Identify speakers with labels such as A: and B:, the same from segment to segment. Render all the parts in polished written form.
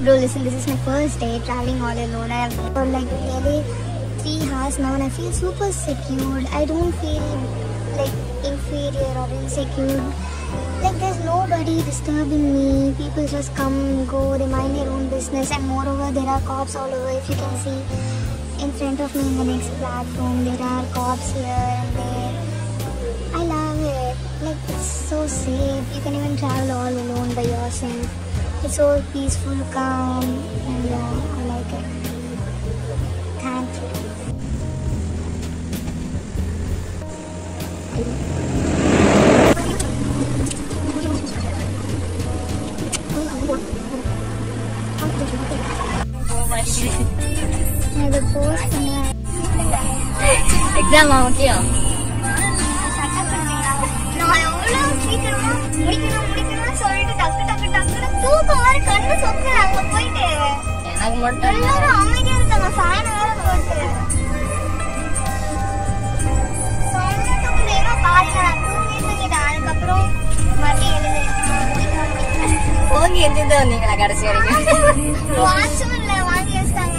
A: Bro, listen, this is my first day traveling all alone. I have for like nearly 3 hours now and I feel super secured. I don't feel like inferior or insecure. Like there's nobody disturbing me. People just come and go, they mind their own business, and moreover there are cops all over. If you can see in front of me in the next platform, there are cops here and there. I love it. Like it's so safe. You can even travel all alone by yourself. It's so peaceful, calm, and yeah, I like it. Thank you.
B: Exam முக்கியம்.
A: நான் எவ்வளோ சீக்கிரமா முடிக்கணும் சொல்லிட்டு டக்கு டக்கு டக்குன்னு தூக்கம் வர கண்ணு சொத்து அங்க போயிட்டு
B: எனக்கு மட்டும்
A: எல்லாரும் அமைதியா இருக்காங்க. ஃபேன் வேற போட்டு பாருங்க, நான் தூங்கிட்டேன். அதுக்கப்புறம் மறுபடியும் எழுந்து
B: போங்கி எழுந்து வந்தீங்களா கடைசி வரைக்கும்?
A: வாட்சும் இல்ல, வாங்கி வச்சிட்டாங்க.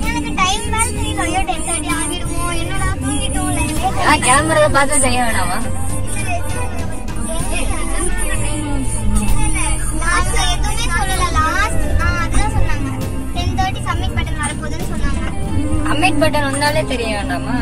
A: எனக்கு டைம் வேற தெரியல. ஐயோ 10:30 ஆகிடுமோ, என்னடா தூங்கிட்டோம்.
B: கேமரா பார்த்து செய்ய வேணாமா?
A: எதுவுமே சொல்லல. லாஸ்ட் அதான் சொன்னாங்க 10:30 சப்மிட் பட்டன் வரப்போகுதுன்னு சொன்னாங்க.
B: சப்மிட் பட்டன் வந்தாலே தெரிய வேண்டாமா?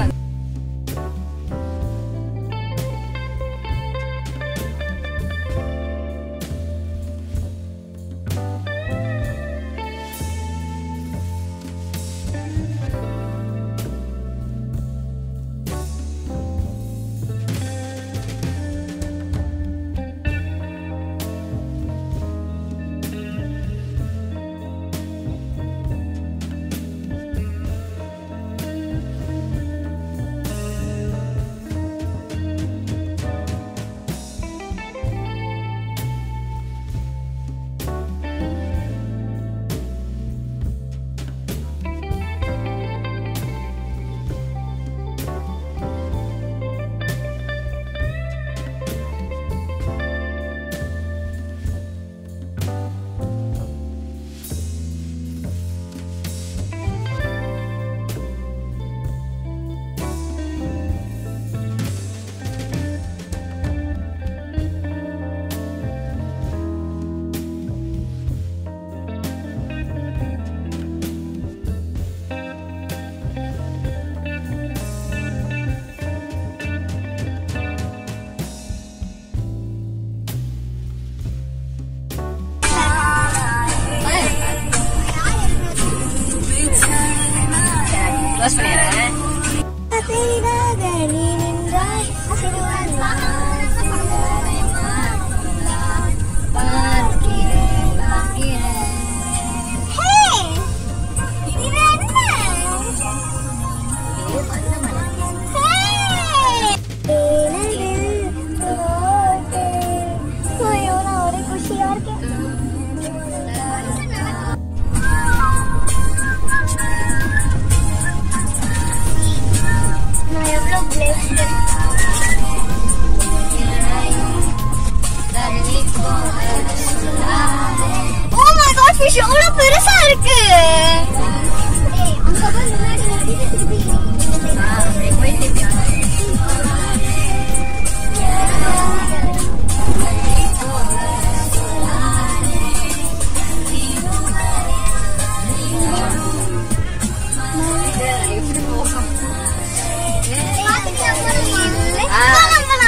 B: க்ளோஸ் பண்ணிடுறேன்.
A: எவ்வளவு பெருசா இருக்கு.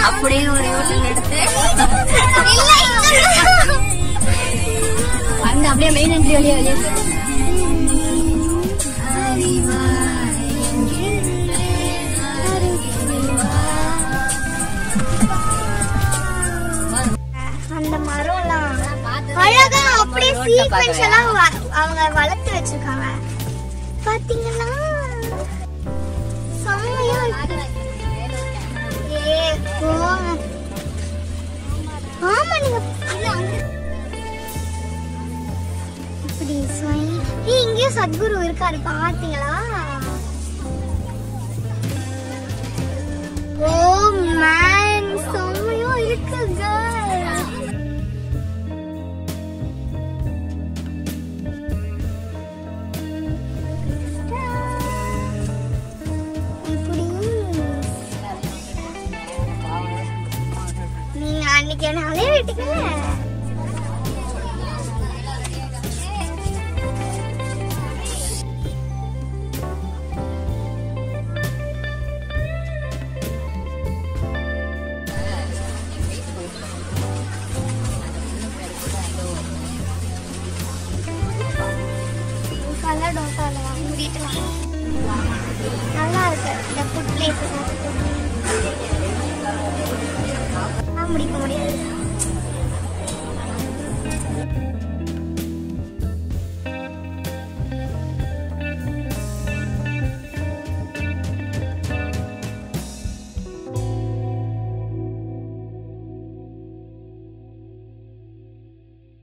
B: அப்படியே ஒரு யூட்டன் எடுத்து அந்த அப்படியே மெயின் என்ட்ரி வழியா வெளியே
A: அந்த மரம்லாம் அழகா அப்படியே சீக்வென்ஸ் எல்லாம் அவங்க வளர்த்து வச்சிருக்காங்க. பாத்தீங்களா? செம்மையா இருக்கு. ஆமா, நீங்க அப்படி இங்கேயும் சத்குரு இருக்காரு பாத்தீங்களா? ஓ மேன், செம்மையா இருக்கு. கேட்டீங்க